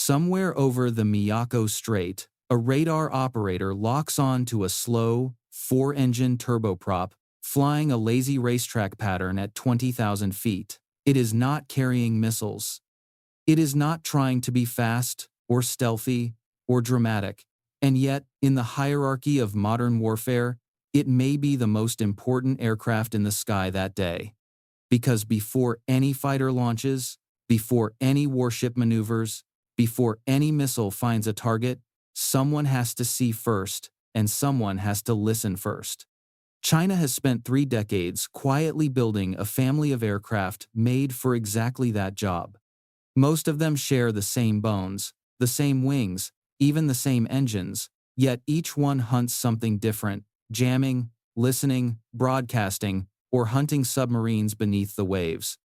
Somewhere over the Miyako Strait, a radar operator locks on to a slow, four-engine turboprop, flying a lazy racetrack pattern at 20,000 feet. It is not carrying missiles. It is not trying to be fast, or stealthy, or dramatic, and yet, in the hierarchy of modern warfare, it may be the most important aircraft in the sky that day. Because before any fighter launches, before any warship maneuvers, before any missile finds a target, someone has to see first, and someone has to listen first. China has spent 3 decades quietly building a family of aircraft made for exactly that job. Most of them share the same bones, the same wings, even the same engines, yet each one hunts something different, jamming, listening, broadcasting, or hunting submarines beneath the waves.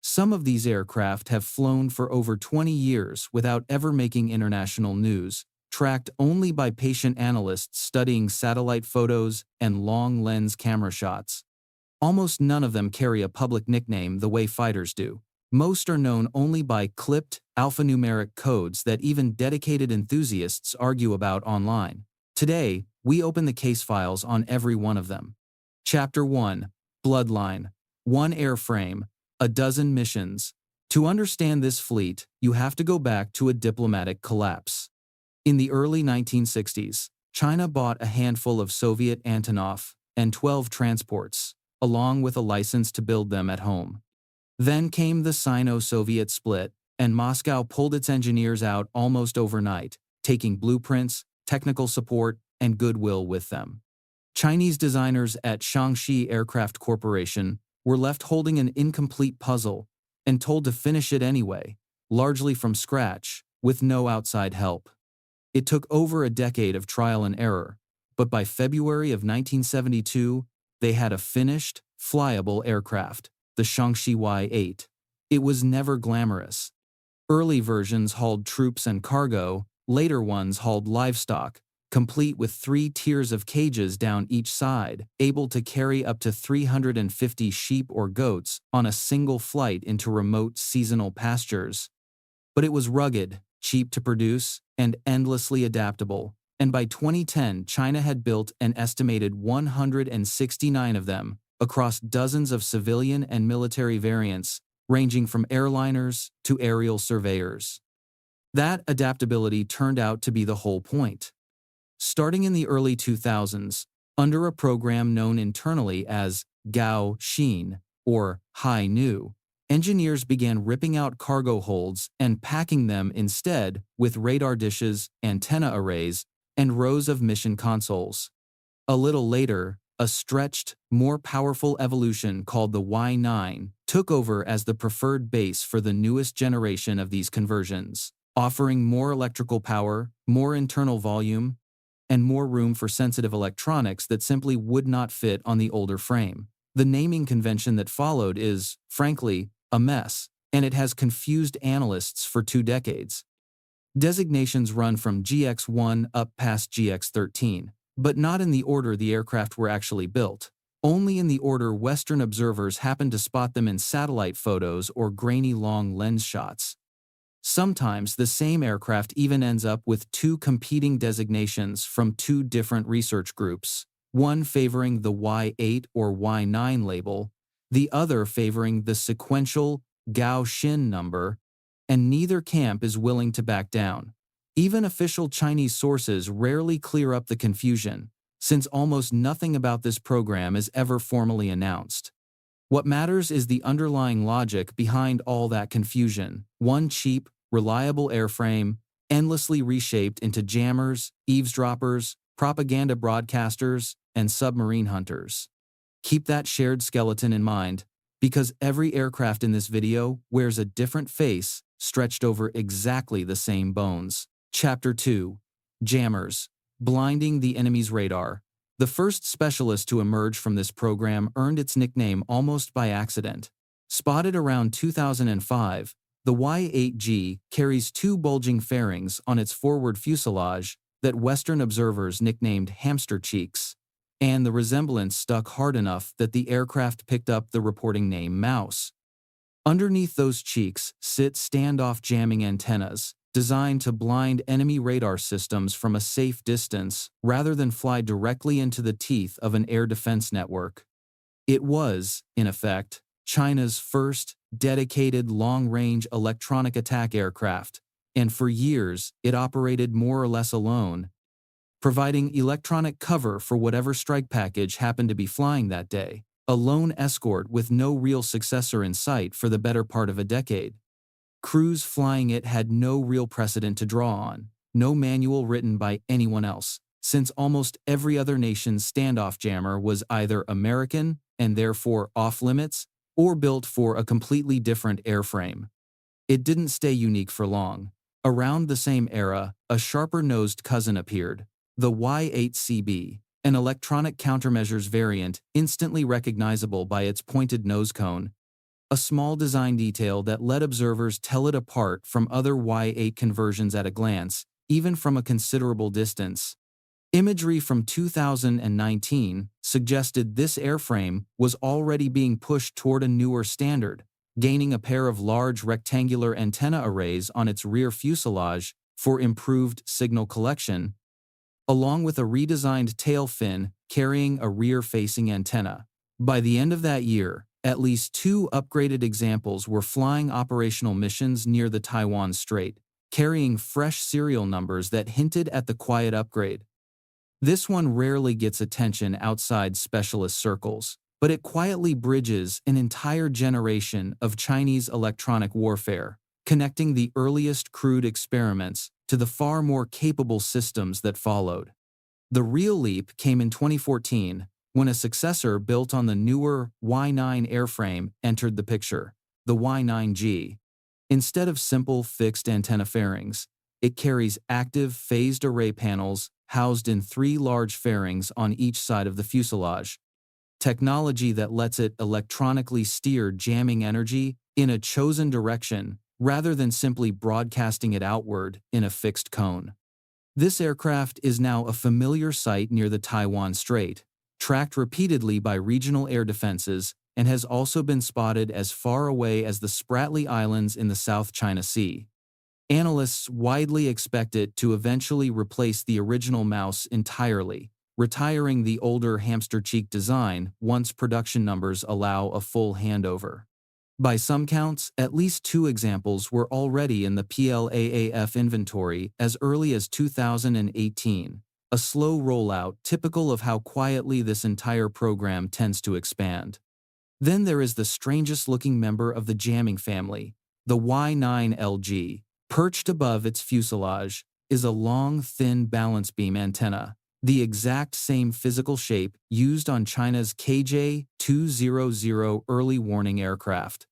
Some of these aircraft have flown for over 20 years without ever making international news, tracked only by patient analysts studying satellite photos and long-lens camera shots. Almost none of them carry a public nickname the way fighters do. Most are known only by clipped, alphanumeric codes that even dedicated enthusiasts argue about online. Today, we open the case files on every one of them. Chapter 1. Bloodline. 1 airframe. A dozen missions. To understand this fleet, you have to go back to a diplomatic collapse. In the early 1960s, China bought a handful of Soviet Antonov and 12 transports, along with a license to build them at home. Then came the Sino-Soviet split, and Moscow pulled its engineers out almost overnight, taking blueprints, technical support, and goodwill with them. Chinese designers at Shaanxi Aircraft Corporation were left holding an incomplete puzzle and told to finish it anyway, largely from scratch, with no outside help. It took over a decade of trial and error, but by February of 1972, they had a finished, flyable aircraft, the Shaanxi Y-8. It was never glamorous. Early versions hauled troops and cargo, later ones hauled livestock, complete with 3 tiers of cages down each side, able to carry up to 350 sheep or goats on a single flight into remote seasonal pastures. But it was rugged, cheap to produce, and endlessly adaptable, and by 2010 China had built an estimated 169 of them, across dozens of civilian and military variants, ranging from airliners to aerial surveyors. That adaptability turned out to be the whole point. Starting in the early 2000s, under a program known internally as Gao Xin, or Hai Nu, engineers began ripping out cargo holds and packing them instead with radar dishes, antenna arrays, and rows of mission consoles. A little later, a stretched, more powerful evolution called the Y9 took over as the preferred base for the newest generation of these conversions, offering more electrical power, more internal volume, and more room for sensitive electronics that simply would not fit on the older frame. The naming convention that followed is, frankly, a mess, and it has confused analysts for 2 decades. Designations run from GX1 up past GX13, but not in the order the aircraft were actually built, only in the order Western observers happened to spot them in satellite photos or grainy long lens shots. Sometimes the same aircraft even ends up with 2 competing designations from 2 different research groups, one favoring the Y8 or Y9 label, the other favoring the sequential Gao Xin number, and neither camp is willing to back down. Even official Chinese sources rarely clear up the confusion, since almost nothing about this program is ever formally announced. What matters is the underlying logic behind all that confusion: one cheap, reliable airframe, endlessly reshaped into jammers, eavesdroppers, propaganda broadcasters, and submarine hunters. Keep that shared skeleton in mind, because every aircraft in this video wears a different face stretched over exactly the same bones. Chapter 2. Jammers. Blinding the enemy's radar. The first specialist to emerge from this program earned its nickname almost by accident. Spotted around 2005, the Y-8G carries 2 bulging fairings on its forward fuselage that Western observers nicknamed hamster cheeks, and the resemblance stuck hard enough that the aircraft picked up the reporting name Mouse. Underneath those cheeks sit standoff jamming antennas, designed to blind enemy radar systems from a safe distance rather than fly directly into the teeth of an air defense network. It was, in effect, China's first dedicated long-range electronic attack aircraft, and for years it operated more or less alone, providing electronic cover for whatever strike package happened to be flying that day, a lone escort with no real successor in sight for the better part of a decade. Crews flying it had no real precedent to draw on, no manual written by anyone else, since almost every other nation's standoff jammer was either American and therefore off-limits, or built for a completely different airframe. It didn't stay unique for long. Around the same era, a sharper-nosed cousin appeared, the Y-8CB, an electronic countermeasures variant instantly recognizable by its pointed nose cone, a small design detail that let observers tell it apart from other Y-8 conversions at a glance, even from a considerable distance. Imagery from 2019 suggested this airframe was already being pushed toward a newer standard, gaining a pair of large rectangular antenna arrays on its rear fuselage for improved signal collection, along with a redesigned tail fin carrying a rear-facing antenna. By the end of that year, at least 2 upgraded examples were flying operational missions near the Taiwan Strait, carrying fresh serial numbers that hinted at the quiet upgrade. This one rarely gets attention outside specialist circles, but it quietly bridges an entire generation of Chinese electronic warfare, connecting the earliest crude experiments to the far more capable systems that followed. The real leap came in 2014, when a successor built on the newer Y-9 airframe entered the picture, the Y-9G. Instead of simple fixed antenna fairings, it carries active phased array panels housed in 3 large fairings on each side of the fuselage, technology that lets it electronically steer jamming energy in a chosen direction rather than simply broadcasting it outward in a fixed cone. This aircraft is now a familiar sight near the Taiwan Strait, tracked repeatedly by regional air defenses, and has also been spotted as far away as the Spratly Islands in the South China Sea. Analysts widely expect it to eventually replace the original Mouse entirely, retiring the older hamster cheek design once production numbers allow a full handover. By some counts, at least 2 examples were already in the PLAAF inventory as early as 2018, a slow rollout typical of how quietly this entire program tends to expand. Then there is the strangest-looking member of the jamming family, the Y9LG. Perched above its fuselage is a long, thin balance beam antenna, the exact same physical shape used on China's KJ-200 early warning aircraft.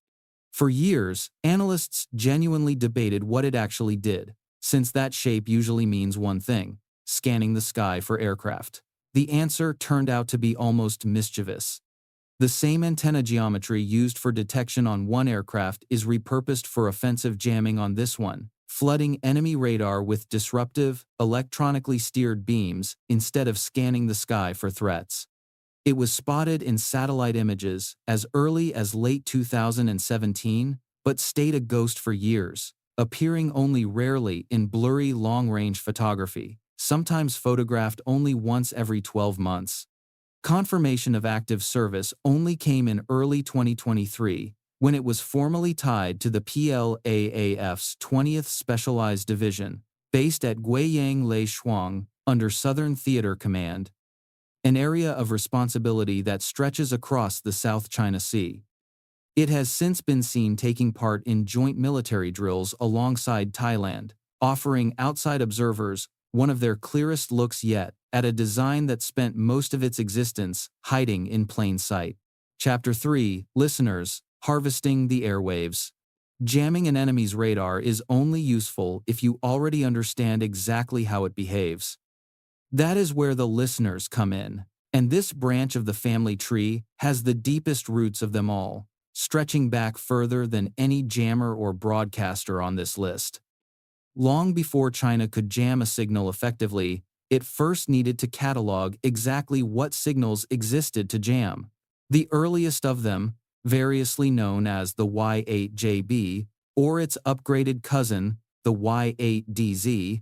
For years, analysts genuinely debated what it actually did, since that shape usually means one thing: scanning the sky for aircraft. The answer turned out to be almost mischievous. The same antenna geometry used for detection on one aircraft is repurposed for offensive jamming on this one, flooding enemy radar with disruptive, electronically steered beams instead of scanning the sky for threats. It was spotted in satellite images as early as late 2017, but stayed a ghost for years, appearing only rarely in blurry long-range photography, sometimes photographed only once every 12 months. Confirmation of active service only came in early 2023, when it was formally tied to the PLAAF's 20th Specialized Division, based at Guiyang Lei Shuang, under Southern Theater Command, an area of responsibility that stretches across the South China Sea. It has since been seen taking part in joint military drills alongside Thailand, offering outside observers one of their clearest looks yet at a design that spent most of its existence hiding in plain sight. Chapter 3, Listeners, Harvesting the Airwaves. Jamming an enemy's radar is only useful if you already understand exactly how it behaves. That is where the listeners come in, and this branch of the family tree has the deepest roots of them all, stretching back further than any jammer or broadcaster on this list. Long before China could jam a signal effectively, it first needed to catalog exactly what signals existed to jam. The earliest of them, variously known as the Y8JB, or its upgraded cousin, the Y-8DZ,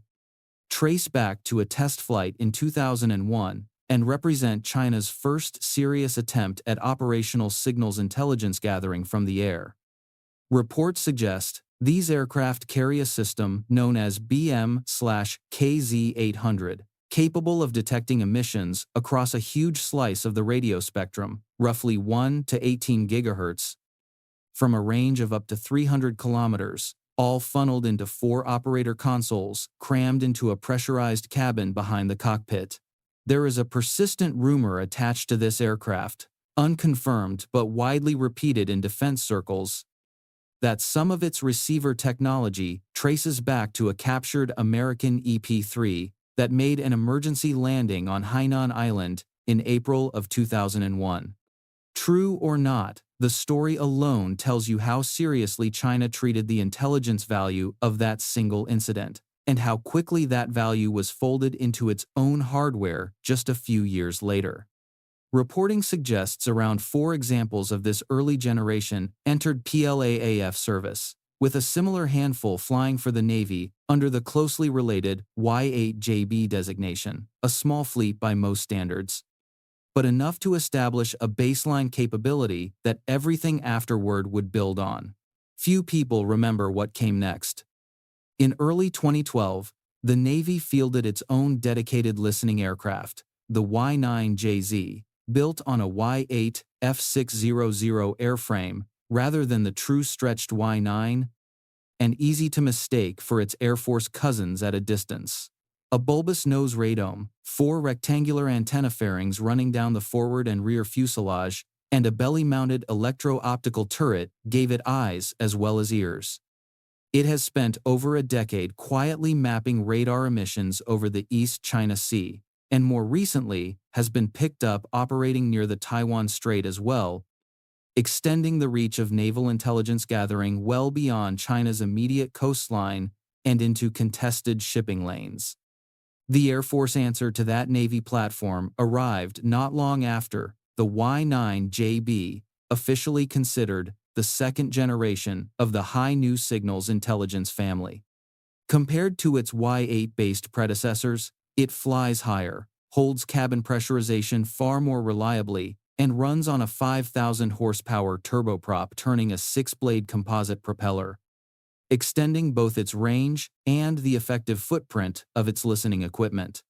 trace back to a test flight in 2001 and represent China's first serious attempt at operational signals intelligence gathering from the air. Reports suggest these aircraft carry a system known as BM/KZ-800, capable of detecting emissions across a huge slice of the radio spectrum, roughly 1 to 18 gigahertz, from a range of up to 300 kilometers, all funneled into 4 operator consoles crammed into a pressurized cabin behind the cockpit. There is a persistent rumor attached to this aircraft, unconfirmed but widely repeated in defense circles, that some of its receiver technology traces back to a captured American EP-3 that made an emergency landing on Hainan Island in April of 2001. True or not, the story alone tells you how seriously China treated the intelligence value of that single incident, and how quickly that value was folded into its own hardware just a few years later. Reporting suggests around 4 examples of this early generation entered PLAAF service, with a similar handful flying for the Navy under the closely related Y-8JB designation, a small fleet by most standards, but enough to establish a baseline capability that everything afterward would build on. Few people remember what came next. In early 2012, the Navy fielded its own dedicated listening aircraft, the Y-9JZ, built on a Y-8 F600 airframe rather than the true stretched Y-9, and easy to mistake for its Air Force cousins at a distance. A bulbous nose radome, 4 rectangular antenna fairings running down the forward and rear fuselage, and a belly-mounted electro-optical turret gave it eyes as well as ears. It has spent over a decade quietly mapping radar emissions over the East China Sea, and more recently has been picked up operating near the Taiwan Strait as well, extending the reach of naval intelligence gathering well beyond China's immediate coastline and into contested shipping lanes. The Air Force answer to that Navy platform arrived not long after the Y-9JB, officially considered the second generation of the high new signals intelligence family. Compared to its Y-8-based predecessors, it flies higher, holds cabin pressurization far more reliably, and runs on a 5,000 horsepower turboprop turning a 6-blade composite propeller, extending both its range and the effective footprint of its listening equipment.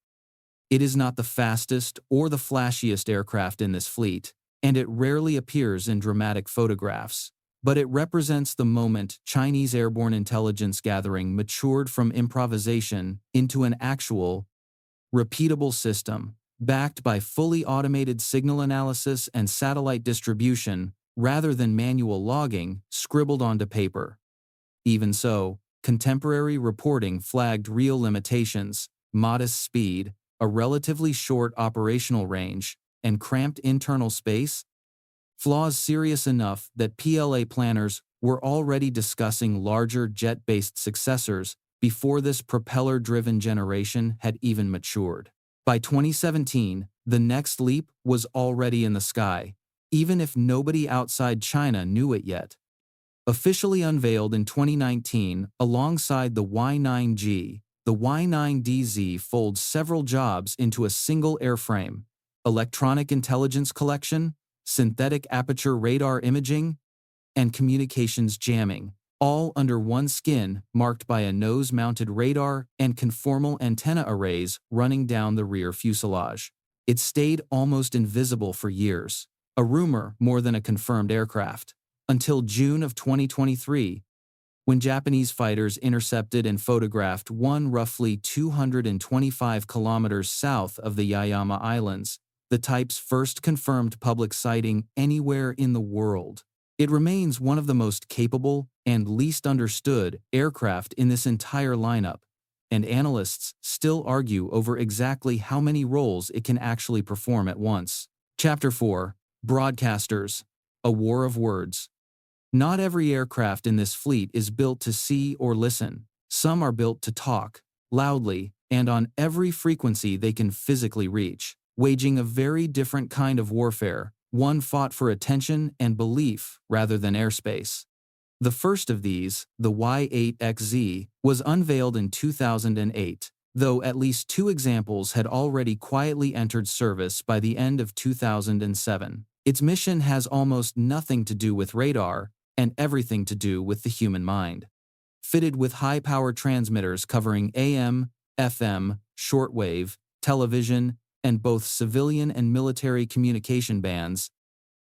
It is not the fastest or the flashiest aircraft in this fleet, and it rarely appears in dramatic photographs, but it represents the moment Chinese airborne intelligence gathering matured from improvisation into an actual, repeatable system, backed by fully automated signal analysis and satellite distribution rather than manual logging scribbled onto paper. Even so, contemporary reporting flagged real limitations: modest speed, a relatively short operational range, and cramped internal space, flaws serious enough that PLA planners were already discussing larger jet-based successors before this propeller-driven generation had even matured. By 2017, the next leap was already in the sky, even if nobody outside China knew it yet. Officially unveiled in 2019 alongside the Y-9G, the Y-9DZ folds several jobs into a single airframe: electronic intelligence collection, synthetic aperture radar imaging, and communications jamming, all under one skin marked by a nose-mounted radar and conformal antenna arrays running down the rear fuselage. It stayed almost invisible for years, a rumor more than a confirmed aircraft, until June of 2023, when Japanese fighters intercepted and photographed one roughly 225 kilometers south of the Yaeyama Islands, the type's first confirmed public sighting anywhere in the world. It remains one of the most capable and least understood aircraft in this entire lineup, and analysts still argue over exactly how many roles it can actually perform at once. Chapter 4: Broadcasters, a War of Words. Not every aircraft in this fleet is built to see or listen. Some are built to talk, loudly, and on every frequency they can physically reach, waging a very different kind of warfare, one fought for attention and belief rather than airspace. The first of these, the Y-8XZ, was unveiled in 2008, though at least two examples had already quietly entered service by the end of 2007. Its mission has almost nothing to do with radar and everything to do with the human mind. Fitted with high-power transmitters covering AM, FM, shortwave, television, and both civilian and military communication bands,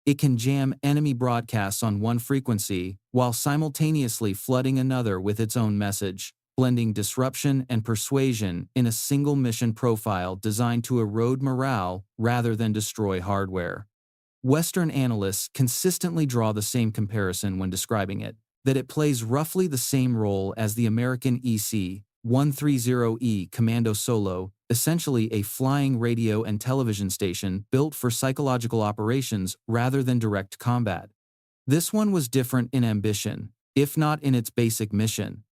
it can jam enemy broadcasts on one frequency while simultaneously flooding another with its own message, blending disruption and persuasion in a single mission profile designed to erode morale rather than destroy hardware. Western analysts consistently draw the same comparison when describing it, that it plays roughly the same role as the American EC-130E Commando Solo, essentially a flying radio and television station built for psychological operations rather than direct combat. This one was different in ambition, if not in its basic mission.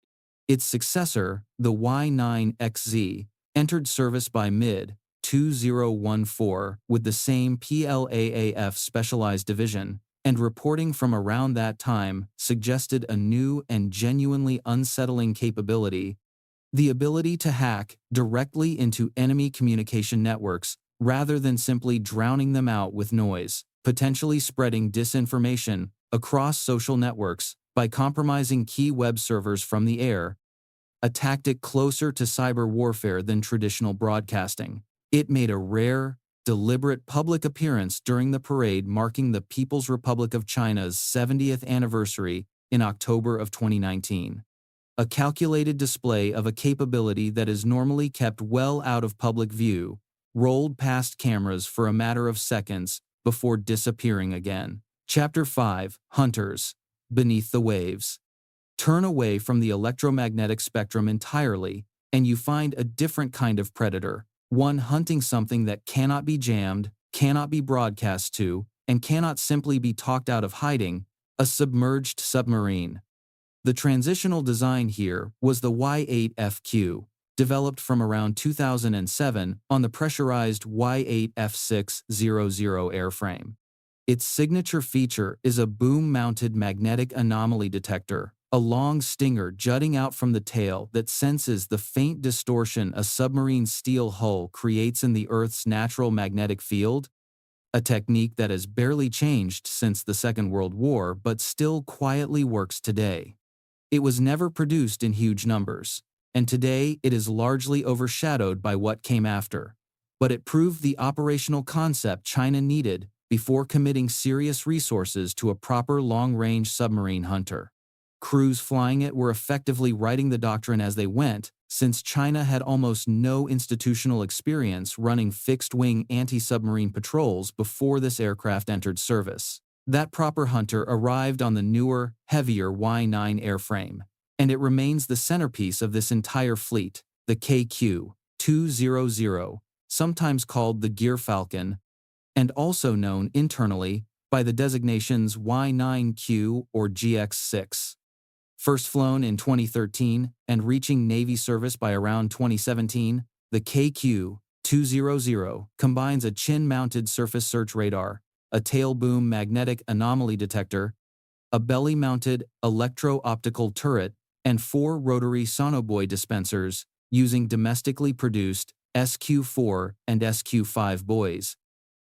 Its successor, the Y-9XZ, entered service by mid-2014 with the same PLAAF specialized division, and reporting from around that time suggested a new and genuinely unsettling capability: the ability to hack directly into enemy communication networks rather than simply drowning them out with noise, potentially spreading disinformation across social networks by compromising key web servers from the air, a tactic closer to cyber warfare than traditional broadcasting. It made a rare, deliberate public appearance during the parade marking the People's Republic of China's 70th anniversary in October of 2019. A calculated display of a capability that is normally kept well out of public view, rolled past cameras for a matter of seconds before disappearing again. Chapter 5: Hunters. Beneath the Waves. Turn away from the electromagnetic spectrum entirely, and you find a different kind of predator, one hunting something that cannot be jammed, cannot be broadcast to, and cannot simply be talked out of hiding: a submerged submarine. The transitional design here was the Y-8FQ, developed from around 2007 on the pressurized Y-8F600 airframe. Its signature feature is a boom-mounted magnetic anomaly detector, a long stinger jutting out from the tail that senses the faint distortion a submarine's steel hull creates in the Earth's natural magnetic field, a technique that has barely changed since the Second World War but still quietly works today. It was never produced in huge numbers, and today it is largely overshadowed by what came after. But it proved the operational concept China needed before committing serious resources to a proper long-range submarine hunter. Crews flying it were effectively writing the doctrine as they went, since China had almost no institutional experience running fixed-wing anti-submarine patrols before this aircraft entered service. That proper hunter arrived on the newer, heavier Y-9 airframe, and it remains the centerpiece of this entire fleet, the KQ-200, sometimes called the Gear Falcon, and also known internally by the designations Y-9Q or GX-6. First flown in 2013 and reaching Navy service by around 2017, the KQ-200 combines a chin-mounted surface search radar, a tail-boom magnetic anomaly detector, a belly-mounted electro-optical turret, and 4 rotary sonobuoy dispensers using domestically produced SQ-4 and SQ-5 buoys,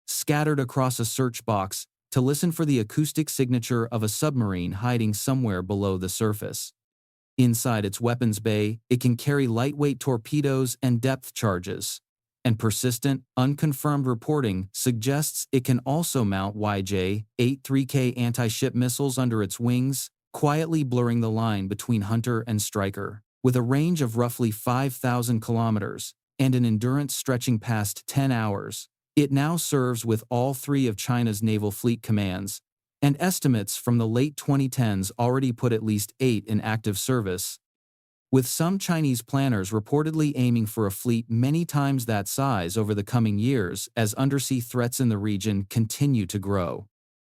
scattered across a search box to listen for the acoustic signature of a submarine hiding somewhere below the surface. Inside its weapons bay, it can carry lightweight torpedoes and depth charges, and persistent, unconfirmed reporting suggests it can also mount YJ-83K anti-ship missiles under its wings, quietly blurring the line between hunter and striker. With a range of roughly 5,000 kilometers and an endurance stretching past 10 hours, it now serves with all 3 of China's naval fleet commands, and estimates from the late 2010s already put at least 8 in active service, with some Chinese planners reportedly aiming for a fleet many times that size over the coming years as undersea threats in the region continue to grow.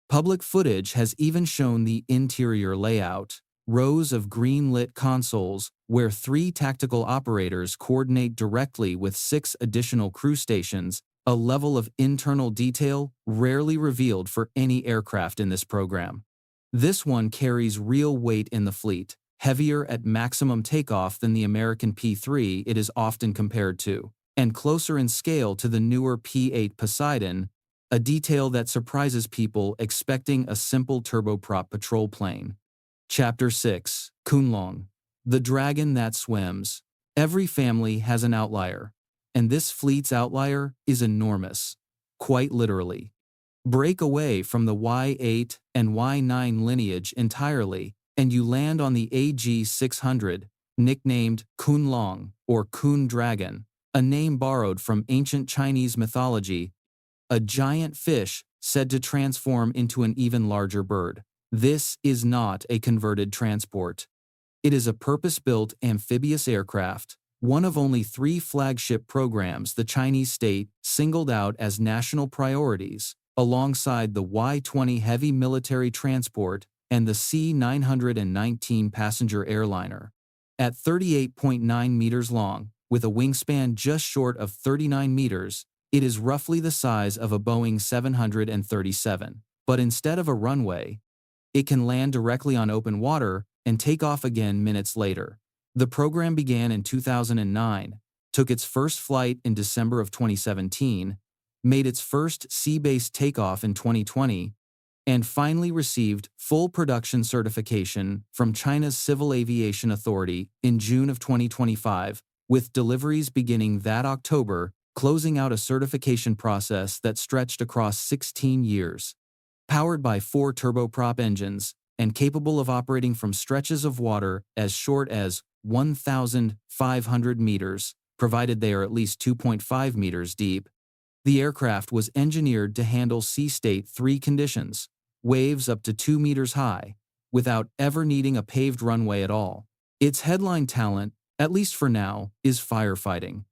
Public footage has even shown the interior layout: rows of green-lit consoles where 3 tactical operators coordinate directly with 6 additional crew stations, a level of internal detail rarely revealed for any aircraft in this program. This one carries real weight in the fleet, heavier at maximum takeoff than the American P-3 it is often compared to, and closer in scale to the newer P-8 Poseidon, a detail that surprises people expecting a simple turboprop patrol plane. Chapter 6: Kunlong, the dragon that swims. Every family has an outlier, and this fleet's outlier is enormous, quite literally. Break away from the Y-8 and Y-9 lineage entirely, and you land on the AG-600, nicknamed Kunlong or Kun Dragon, a name borrowed from ancient Chinese mythology, a giant fish said to transform into an even larger bird. This is not a converted transport. It is a purpose-built amphibious aircraft, one of only 3 flagship programs the Chinese state singled out as national priorities, alongside the Y-20 heavy military transport and the C-919 passenger airliner. At 38.9 meters long, with a wingspan just short of 39 meters, it is roughly the size of a Boeing 737, but instead of a runway, it can land directly on open water and take off again minutes later. The program began in 2009, took its first flight in December of 2017, made its first sea-based takeoff in 2020, and finally received full production certification from China's Civil Aviation Authority in June of 2025, with deliveries beginning that October, closing out a certification process that stretched across 16 years. Powered by 4 turboprop engines and capable of operating from stretches of water as short as 1,500 meters, provided they are at least 2.5 meters deep, the aircraft was engineered to handle sea state 3 conditions, waves up to 2 meters high, without ever needing a paved runway at all. Its headline talent, at least for now, is firefighting.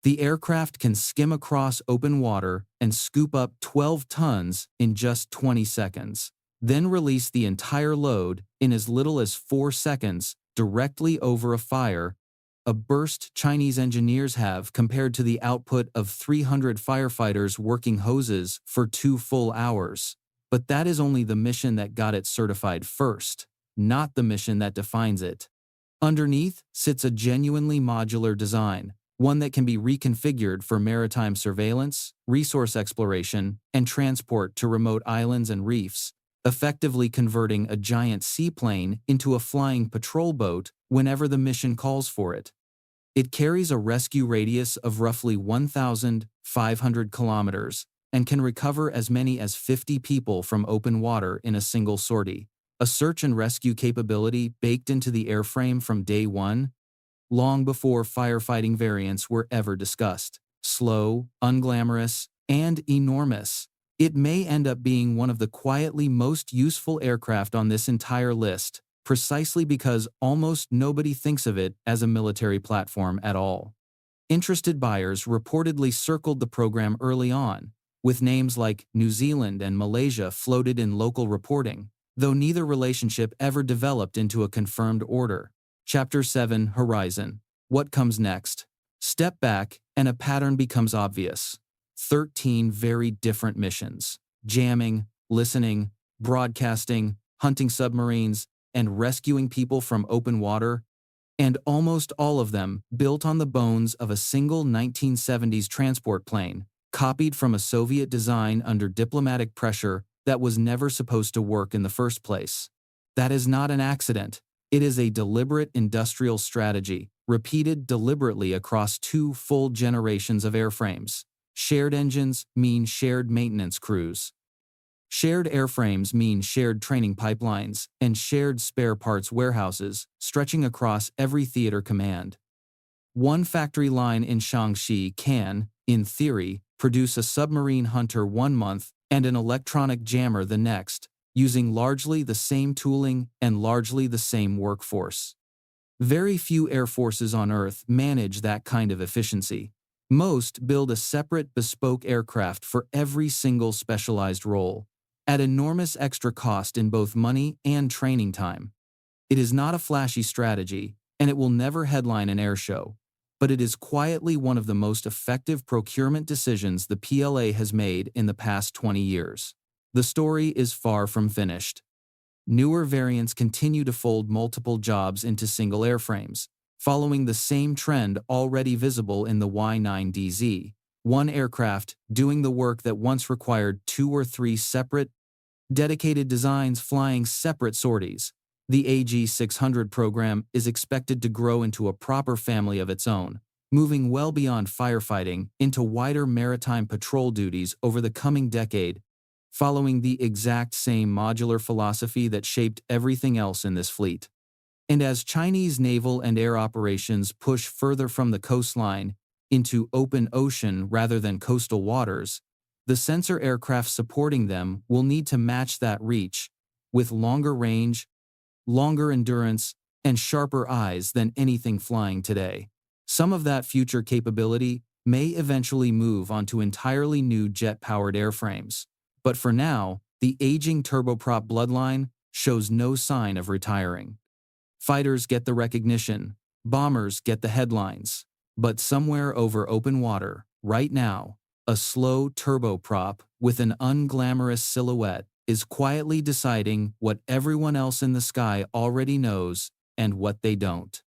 The aircraft can skim across open water and scoop up 12 tons in just 20 seconds, then release the entire load in as little as 4 seconds directly over a fire, a burst Chinese engineers have compared to the output of 300 firefighters working hoses for 2 full hours. But that is only the mission that got it certified first, not the mission that defines it. Underneath sits a genuinely modular design, one that can be reconfigured for maritime surveillance, resource exploration, and transport to remote islands and reefs, effectively converting a giant seaplane into a flying patrol boat whenever the mission calls for it. It carries a rescue radius of roughly 1,500 kilometers and can recover as many as 50 people from open water in a single sortie, a search and rescue capability baked into the airframe from day one, long before firefighting variants were ever discussed. Slow, unglamorous, and enormous, it may end up being one of the quietly most useful aircraft on this entire list, precisely because almost nobody thinks of it as a military platform at all. Interested buyers reportedly circled the program early on, with names like New Zealand and Malaysia floated in local reporting, though neither relationship ever developed into a confirmed order. Chapter 7: Horizon. What comes next? Step back, and a pattern becomes obvious. 13 very different missions: jamming, listening, broadcasting, hunting submarines, and rescuing people from open water, and almost all of them built on the bones of a single 1970s transport plane, copied from a Soviet design under diplomatic pressure that was never supposed to work in the first place. That is not an accident. It is a deliberate industrial strategy, repeated deliberately across 2 full generations of airframes. Shared engines mean shared maintenance crews. Shared airframes mean shared training pipelines and shared spare parts warehouses, stretching across every theater command. One factory line in Shaanxi can, in theory, produce a submarine hunter 1 month and an electronic jammer the next, using largely the same tooling and largely the same workforce. Very few air forces on Earth manage that kind of efficiency. Most build a separate bespoke aircraft for every single specialized role, at enormous extra cost in both money and training time. It is not a flashy strategy, and it will never headline an air show, but it is quietly one of the most effective procurement decisions the PLA has made in the past 20 years. The story is far from finished. Newer variants continue to fold multiple jobs into single airframes, following the same trend already visible in the Y9DZ, one aircraft doing the work that once required 2 or 3 separate, dedicated designs flying separate sorties. The AG-600 program is expected to grow into a proper family of its own, moving well beyond firefighting into wider maritime patrol duties over the coming decade, following the exact same modular philosophy that shaped everything else in this fleet. And as Chinese naval and air operations push further from the coastline into open ocean rather than coastal waters, the sensor aircraft supporting them will need to match that reach, with longer range, longer endurance, and sharper eyes than anything flying today. Some of that future capability may eventually move onto entirely new jet-powered airframes. But for now, the aging turboprop bloodline shows no sign of retiring. Fighters get the recognition, bombers get the headlines. But somewhere over open water, right now, a slow turboprop with an unglamorous silhouette is quietly deciding what everyone else in the sky already knows and what they don't.